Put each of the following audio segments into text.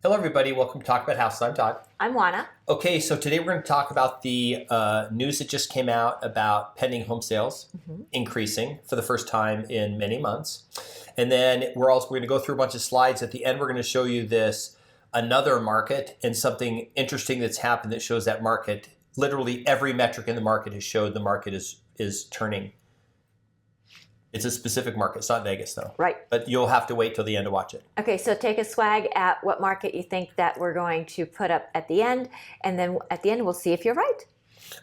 Hello, everybody. Welcome to Talk About House. I'm Todd. I'm Juana. Okay, so today we're going to talk about the news that just came out about pending home sales increasing for the first time in many months. And then we're going to go through a bunch of slides. At the end, we're going to show you another market and something interesting that's happened that shows that market. Literally every metric in the market has showed the market is turning. It's a specific market. It's not Vegas, though. Right. But you'll have to wait till the end to watch it. Okay, so take a swag at what market you think that we're going to put up at the end, and then at the end we'll see if you're right.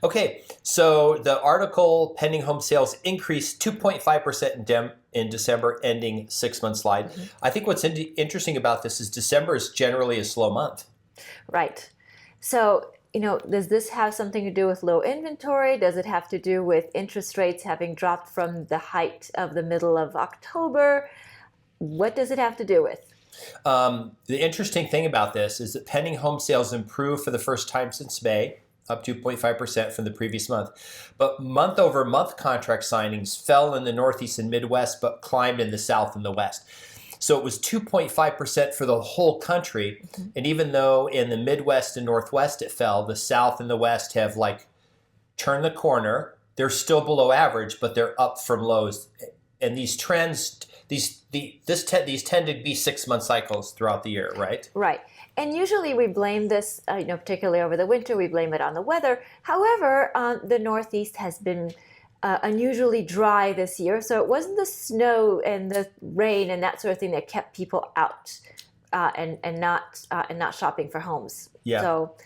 Okay, so the article pending home sales increased 2.5% in December, ending 6-month slide. I think what's interesting about this is December is generally a slow month. Right. So, does this have something to do with low inventory? Does it have to do with interest rates having dropped from the height of the middle of October? What does it have to do with? The interesting thing about this is that pending home sales improved for the first time since May, up 2.5% from the previous month. But month-over-month contract signings fell in the Northeast and Midwest, but climbed in the South and the West. So it was 2.5% for the whole country. And even though in the Midwest and Northwest it fell, the South and the West have turned the corner. They're still below average, but they're up from lows. And these trends, these tend to be 6-month cycles throughout the year, right? Right. And usually we blame this, particularly over the winter, we blame it on the weather. However, the Northeast has been unusually dry this year, so it wasn't the snow and the rain and that sort of thing that kept people out and not shopping for homes. Yeah. So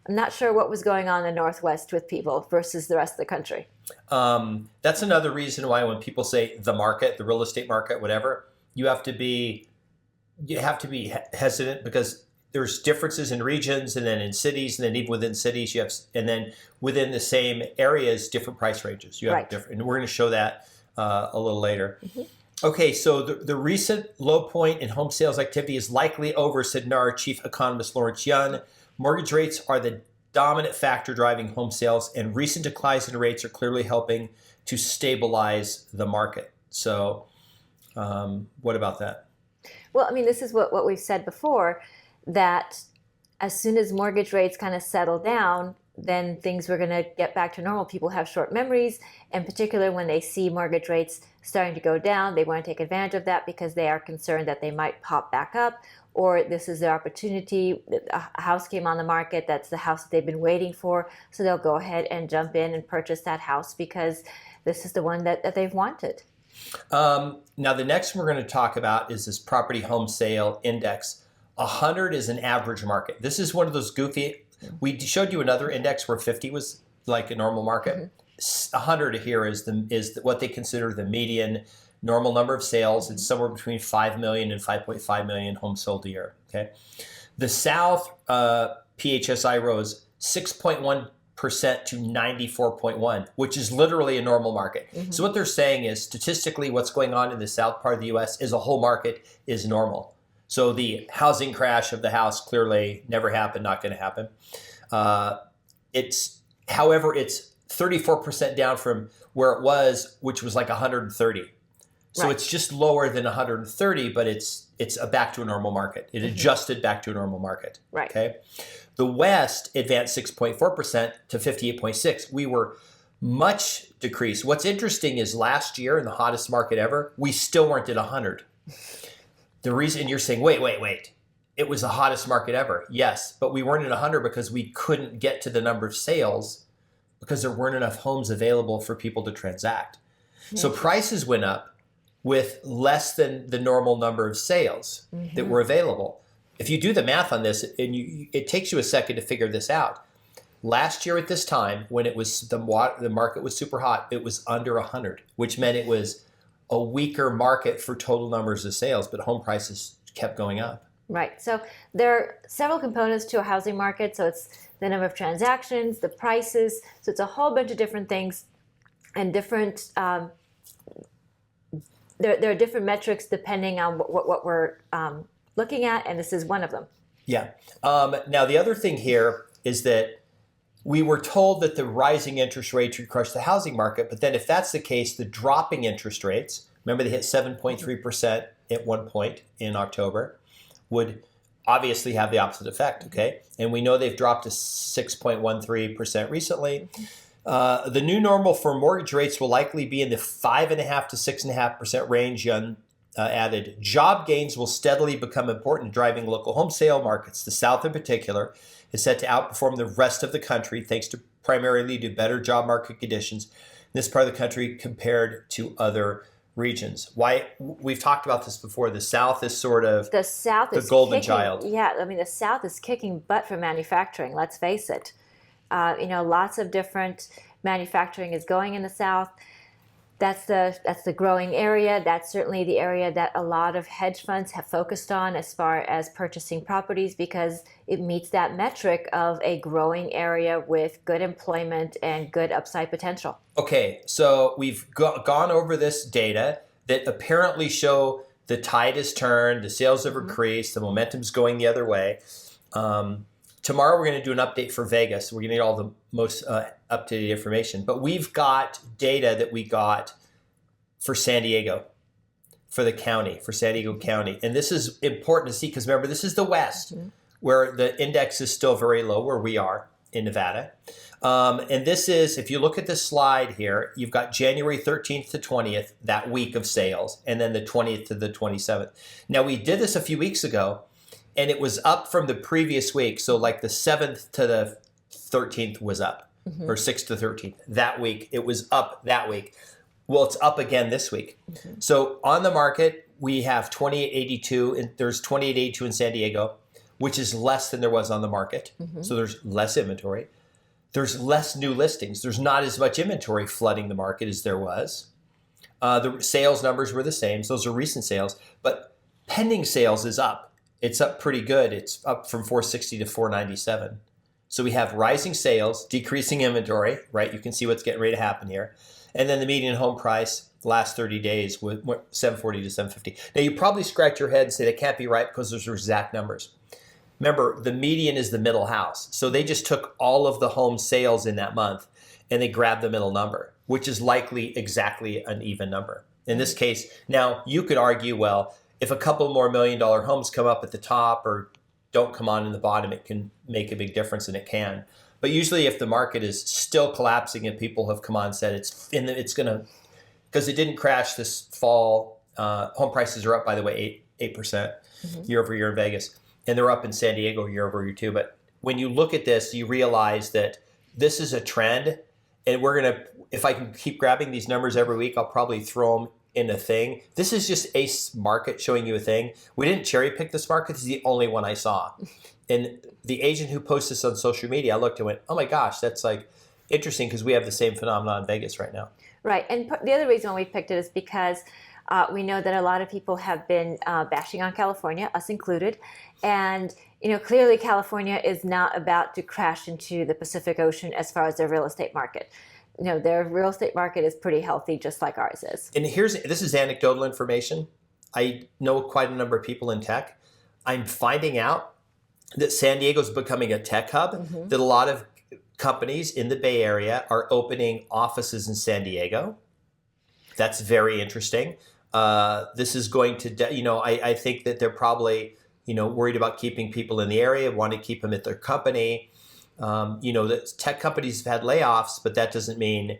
I'm not sure what was going on in the Northwest with people versus the rest of the country. That's another reason why when people say the market, the real estate market, whatever, you have to be hesitant because there's differences in regions and then in cities, and then even within cities you have, and then within the same areas, different price ranges. You have different, and we're going to show that a little later. Okay, so the recent low point in home sales activity is likely over, said NAR Chief Economist Lawrence Yun. Mortgage rates are the dominant factor driving home sales, and recent declines in rates are clearly helping to stabilize the market. So, what about that? Well, this is what we've said before, that as soon as mortgage rates kind of settle down, then things were going to get back to normal. People have short memories, and particularly when they see mortgage rates starting to go down, they want to take advantage of that because they are concerned that they might pop back up, or this is their opportunity. A house came on the market, that's the house that they've been waiting for, so they'll go ahead and jump in and purchase that house because this is the one that they've wanted. Now, the next one we're going to talk about is this property home sale index. 100 is an average market. This is one of those goofy. We showed you another index where 50 was like a normal market. 100 here is what they consider the median normal number of sales. It's somewhere between 5 million and 5.5 million homes sold a year. Okay, the South PHSI rose 6.1% to 94.1, which is literally a normal market. So what they're saying is statistically, what's going on in the South part of the U.S. is a whole market is normal. So the housing crash of the house clearly never happened, not going to happen. However, it's 34% down from where it was, which was like 130. So it's just lower than 130, but it's back to a normal market. It adjusted back to a normal market. Right. Okay. The West advanced 6.4% to 58.6. We were much decreased. What's interesting is last year in the hottest market ever, we still weren't at 100. The reason you're saying, wait, it was the hottest market ever. Yes, but we weren't at 100 because we couldn't get to the number of sales because there weren't enough homes available for people to transact. So prices went up with less than the normal number of sales that were available. If you do the math on this, and it takes you a second to figure this out. Last year at this time, when it was the market was super hot, it was under 100, which meant it was a weaker market for total numbers of sales, but home prices kept going up. Right. So there are several components to a housing market. So it's the number of transactions, the prices. So it's a whole bunch of different things and different. There are different metrics depending on what we're looking at, and this is one of them. Yeah. Now the other thing here is that we were told that the rising interest rates would crush the housing market, but then if that's the case, the dropping interest rates, remember they hit 7.3% at one point in October, would obviously have the opposite effect, okay? And we know they've dropped to 6.13% recently. The new normal for mortgage rates will likely be in the 5.5% to 6.5% range, Young added. Job gains will steadily become important, driving local home sale markets. The South in particular is set to outperform the rest of the country thanks to primarily to better job market conditions in this part of the country compared to other regions. Why we've talked about this before. The South is sort of the golden child. Yeah, I mean the South is kicking butt for manufacturing. Let's face it. Lots of different manufacturing is going in the South. That's the growing area. That's certainly the area that a lot of hedge funds have focused on as far as purchasing properties, because it meets that metric of a growing area with good employment and good upside potential. Okay, so we've gone over this data that apparently show the tide has turned, the sales have increased, the momentum's going the other way. Tomorrow we're going to do an update for Vegas. We're going to get all the most up-to-date information. But we've got data that we got for San Diego, for the county, for San Diego County. And this is important to see because remember, this is the West, where the index is still very low, where we are in Nevada. And this is, if you look at this slide here, you've got January 13th to 20th, that week of sales, and then the 20th to the 27th. Now, we did this a few weeks ago, and it was up from the previous week. So like the 7th to the 13th was up, or 6th to 13th. That week, it was up that week. Well, it's up again this week. So on the market, we have 2882, and there's 2882 in San Diego, which is less than there was on the market. So there's less inventory. There's less new listings. There's not as much inventory flooding the market as there was. The sales numbers were the same. So those are recent sales. But pending sales is up. It's up pretty good. It's up from 460 to 497. So we have rising sales, decreasing inventory, right? You can see what's getting ready to happen here. And then the median home price the last 30 days was 740 to 750. Now you probably scratch your head and say that can't be right because those are exact numbers. Remember, the median is the middle house. So they just took all of the home sales in that month and they grabbed the middle number, which is likely exactly an even number. In this case, now you could argue, well, if a couple more $1 million homes come up at the top or don't come on in the bottom, it can make a big difference, and it can. But usually if the market is still collapsing and people have come on and said it's going to, because it didn't crash this fall, home prices are up, by the way, 8% year over year in Vegas. And they're up in San Diego year over year too. But when you look at this, you realize that this is a trend. And we're going to, if I can keep grabbing these numbers every week, I'll probably throw them in a thing. This is just a market showing you a thing. We didn't cherry pick this market. This is the only one I saw. And the agent who posts this on social media, I looked and went, oh my gosh, that's like interesting because we have the same phenomenon in Vegas right now. Right. And the other reason we picked it is because we know that a lot of people have been bashing on California, us included. And, clearly California is not about to crash into the Pacific Ocean as far as their real estate market. Their real estate market is pretty healthy, just like ours is. And this is anecdotal information. I know quite a number of people in tech. I'm finding out that San Diego is becoming a tech hub, that a lot of companies in the Bay Area are opening offices in San Diego. That's very interesting. This is going to, I think that they're probably, worried about keeping people in the area, want to keep them at their company. That tech companies have had layoffs, but that doesn't mean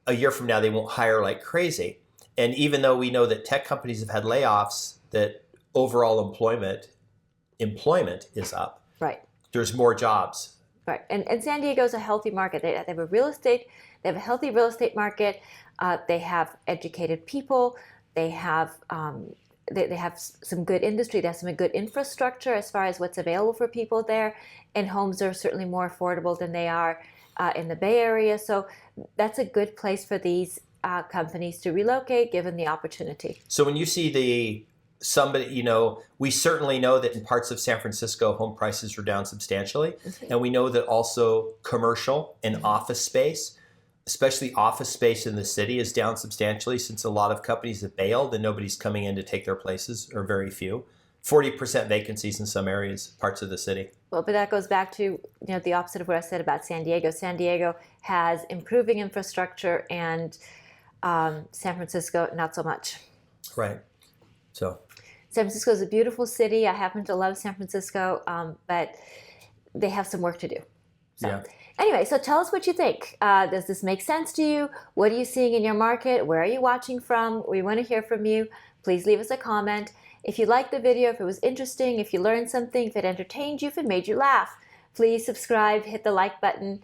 a year from now they won't hire like crazy. And even though we know that tech companies have had layoffs, that overall employment is up. Right. There's more jobs. Right. And San Diego is a healthy market. They have a healthy real estate market. They have educated people. They have they have some good industry. They have some good infrastructure as far as what's available for people there. And homes are certainly more affordable than they are in the Bay Area. So that's a good place for these companies to relocate given the opportunity. So when you see we certainly know that in parts of San Francisco, home prices are down substantially. And we know that also commercial and office space, especially office space in the city, is down substantially since a lot of companies have bailed and nobody's coming in to take their places, or very few. 40% vacancies in some areas, parts of the city. Well, but that goes back to the opposite of what I said about San Diego. San Diego has improving infrastructure, and San Francisco not so much. Right. So San Francisco is a beautiful city. I happen to love San Francisco, but they have some work to do. So Yeah. anyway, so tell us what you think. Does this make sense to you? What are you seeing in your market? Where are you watching from? We want to hear from you. Please leave us a comment. If you liked the video, if it was interesting, if you learned something, if it entertained you, if it made you laugh, please subscribe, hit the like button,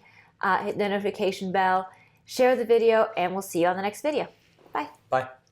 hit the notification bell, share the video, and we'll see you on the next video. Bye. Bye.